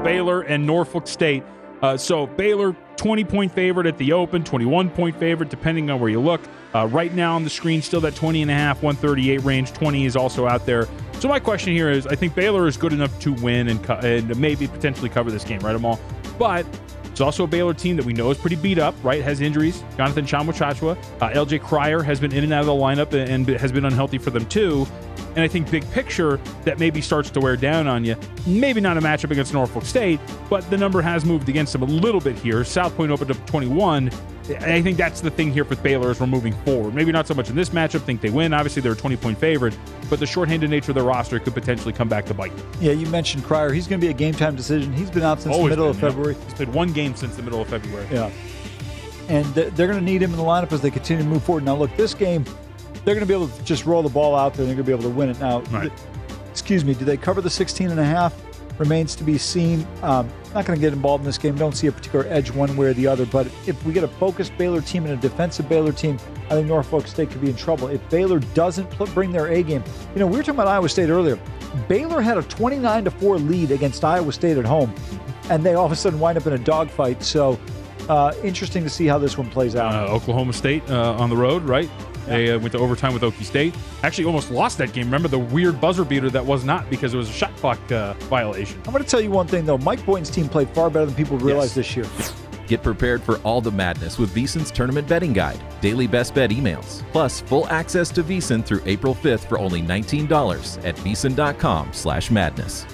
Baylor and Norfolk State. So Baylor, 20-point favorite at the open, 21-point favorite, depending on where you look. Right now on the screen, still that 20.5, 138 range. 20 is also out there. So my question here is, I think Baylor is good enough to win and maybe potentially cover this game, right, Amal? But it's also a Baylor team that we know is pretty beat up, right? Has injuries. Jonathan Tchamwa-Tchatchoua. LJ Cryer has been in and out of the lineup and has been unhealthy for them too. And I think big picture, that maybe starts to wear down on you. Maybe not a matchup against Norfolk State, but the number has moved against them a little bit here. South Point opened up 21. I think that's the thing here with Baylor as we're moving forward. Maybe not so much in this matchup. Think they win. Obviously, they're a 20-point favorite, but the shorthanded nature of their roster could potentially come back to bite. Yeah, you mentioned Cryer. He's going to be a game-time decision. He's been out since the middle of February. He's played one game since the middle of February. Yeah. And they're going to need him in the lineup as they continue to move forward. Now, look, this game, they're going to be able to just roll the ball out there and they're going to be able to win it. Now, right. Do they cover the 16.5? Remains to be seen. Not going to get involved in this game. Don't see a particular edge one way or the other. But if we get a focused Baylor team and a defensive Baylor team, I think Norfolk State could be in trouble. If Baylor doesn't bring their A game, we were talking about Iowa State earlier. Baylor had a 29-4 lead against Iowa State at home, and they all of a sudden wind up in a dogfight. So interesting to see how this one plays out. Oklahoma State on the road, right? Yeah. They went to overtime with Okie State. Actually almost lost that game. Remember the weird buzzer beater that was not because it was a shot clock violation. I'm going to tell you one thing, though. Mike Boynton's team played far better than people realize this year. Get prepared for all the madness with VSiN's tournament betting guide, daily best bet emails, plus full access to VSiN through April 5th for only $19 at VSiN.com/madness.